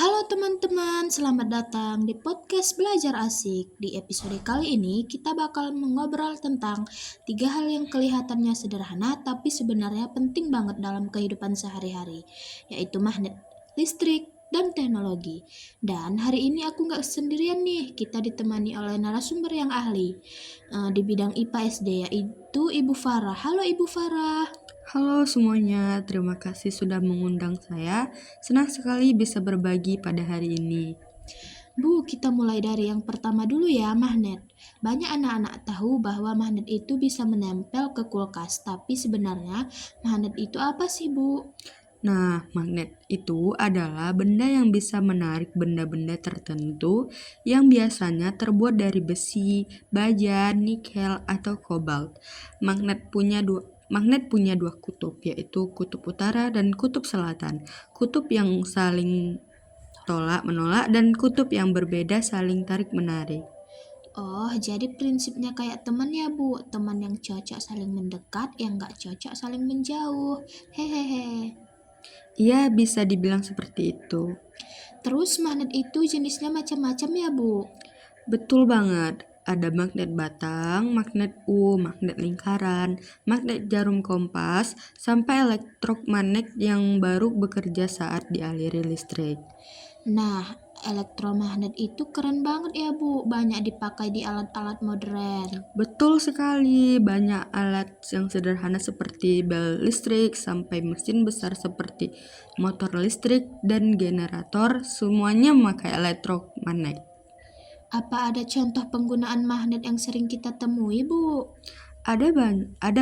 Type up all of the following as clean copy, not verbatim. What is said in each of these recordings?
Halo teman-teman, selamat datang di podcast Belajar Asik. Di episode kali ini kita bakal mengobrol tentang 3 hal yang kelihatannya sederhana tapi sebenarnya penting banget dalam kehidupan sehari-hari, yaitu magnet, listrik, dan teknologi. Dan hari ini aku nggak sendirian nih, kita ditemani oleh narasumber yang ahli di bidang IPA SD, yaitu Ibu Farah. Halo Ibu Farah. Halo semuanya, terima kasih sudah mengundang saya. Senang sekali bisa berbagi pada hari ini. Bu, kita mulai dari yang pertama dulu ya, magnet. Banyak anak-anak tahu bahwa magnet itu bisa menempel ke kulkas, tapi sebenarnya magnet itu apa sih, Bu? Nah, magnet itu adalah benda yang bisa menarik benda-benda tertentu yang biasanya terbuat dari besi, baja, nikel, atau kobalt. Magnet punya dua kutub, yaitu kutub utara dan kutub selatan. Kutub yang saling tolak-menolak dan kutub yang berbeda saling tarik-menarik. Oh, jadi prinsipnya kayak teman ya, Bu. Teman yang cocok saling mendekat, yang nggak cocok saling menjauh. Hehehe. Iya, bisa dibilang seperti itu. Terus magnet itu jenisnya macam-macam ya, Bu? Betul banget. Ada magnet batang, magnet magnet lingkaran, magnet jarum kompas, sampai elektromagnet yang baru bekerja saat dialiri listrik. Nah, elektromagnet itu keren banget ya, Bu. Banyak dipakai di alat-alat modern. Betul sekali, banyak alat yang sederhana seperti bel listrik sampai mesin besar seperti motor listrik dan generator, semuanya memakai elektromagnet. Apa ada contoh penggunaan magnet yang sering kita temui, Bu? Ada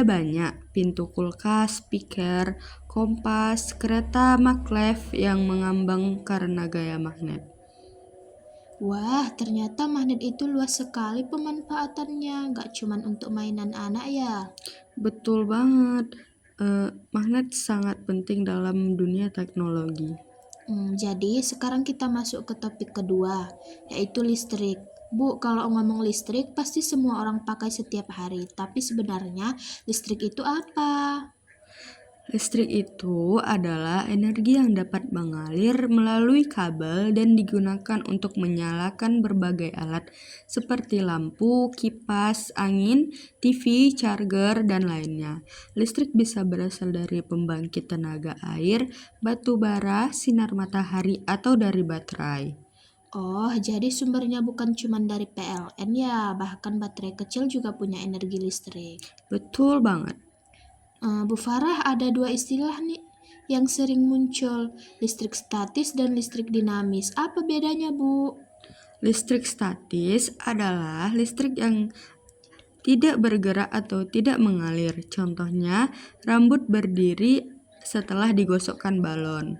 banyak pintu kulkas, speaker, kompas, kereta maglev yang mengambang karena gaya magnet. Wah, ternyata magnet itu luas sekali pemanfaatannya. Nggak cuma untuk mainan anak ya. Betul banget. Magnet sangat penting dalam dunia teknologi. Jadi sekarang kita masuk ke topik kedua, yaitu listrik. Bu, kalau ngomong listrik pasti semua orang pakai setiap hari. Tapi sebenarnya listrik itu apa? Listrik itu adalah energi yang dapat mengalir melalui kabel dan digunakan untuk menyalakan berbagai alat seperti lampu, kipas, angin, TV, charger, dan lainnya. Listrik bisa berasal dari pembangkit tenaga air, batu bara, sinar matahari, atau dari baterai. Oh, jadi sumbernya bukan cuma dari PLN ya, bahkan baterai kecil juga punya energi listrik. Betul banget. Bu Farah, ada dua istilah nih yang sering muncul, listrik statis dan listrik dinamis. Apa bedanya, Bu? Listrik statis adalah listrik yang tidak bergerak atau tidak mengalir. Contohnya, rambut berdiri setelah digosokkan balon.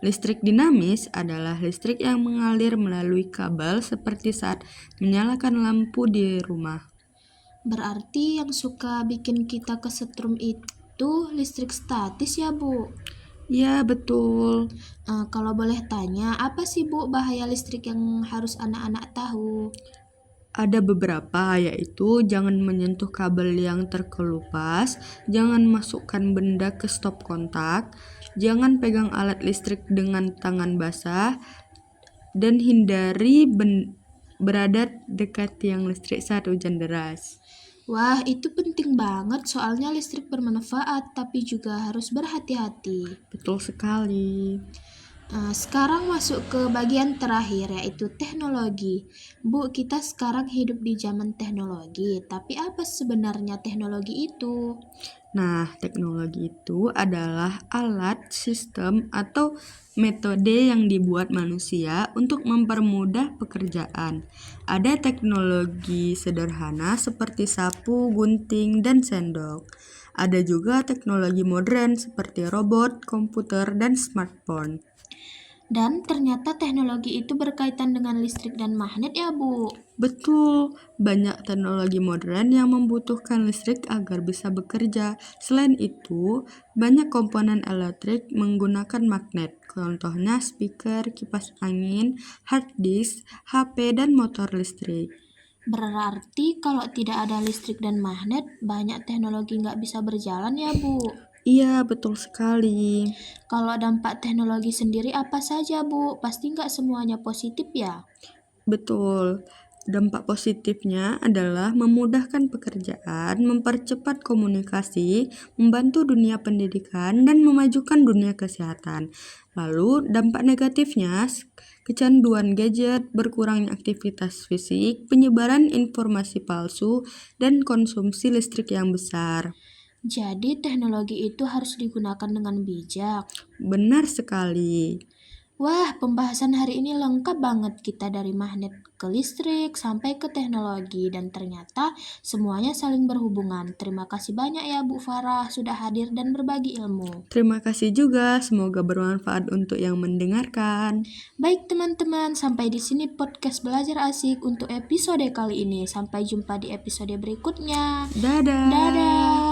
Listrik dinamis adalah listrik yang mengalir melalui kabel seperti saat menyalakan lampu di rumah. Berarti yang suka bikin kita kesetrum itu listrik statis ya, Bu? Ya, betul. Kalau boleh tanya, apa sih, Bu, bahaya listrik yang harus anak-anak tahu? Ada beberapa, yaitu jangan menyentuh kabel yang terkelupas, jangan masukkan benda ke stop kontak, jangan pegang alat listrik dengan tangan basah, dan hindari berada dekat tiang listrik saat hujan deras. Wah, itu penting banget soalnya listrik bermanfaat, tapi juga harus berhati-hati. Betul sekali. Sekarang masuk ke bagian terakhir yaitu teknologi. Bu, kita sekarang hidup di zaman teknologi, tapi apa sebenarnya teknologi itu? Nah, teknologi itu adalah alat, sistem, atau metode yang dibuat manusia untuk mempermudah pekerjaan. Ada teknologi sederhana seperti sapu, gunting, dan sendok. Ada juga teknologi modern seperti robot, komputer, dan smartphone. Dan ternyata teknologi itu berkaitan dengan listrik dan magnet ya, Bu. Betul, banyak teknologi modern yang membutuhkan listrik agar bisa bekerja. Selain itu, banyak komponen elektrik menggunakan magnet. Contohnya speaker, kipas angin, hard disk, HP, dan motor listrik. Berarti kalau tidak ada listrik dan magnet, banyak teknologi nggak bisa berjalan ya, Bu. Iya, betul sekali. Kalau dampak teknologi sendiri apa saja, Bu? Pasti nggak semuanya positif ya? Betul. Dampak positifnya adalah memudahkan pekerjaan, mempercepat komunikasi, membantu dunia pendidikan, dan memajukan dunia kesehatan. Lalu, dampak negatifnya, kecanduan gadget, berkurangnya aktivitas fisik, penyebaran informasi palsu, dan konsumsi listrik yang besar. Jadi teknologi itu harus digunakan dengan bijak. Benar sekali. Wah, pembahasan hari ini lengkap banget. Kita dari magnet ke listrik sampai ke teknologi dan ternyata semuanya saling berhubungan. Terima kasih banyak ya Bu Farah sudah hadir dan berbagi ilmu. Terima kasih juga, semoga bermanfaat untuk yang mendengarkan. Baik teman-teman, sampai di sini podcast belajar asik untuk episode kali ini. Sampai jumpa di episode berikutnya. Dadah. Dadah.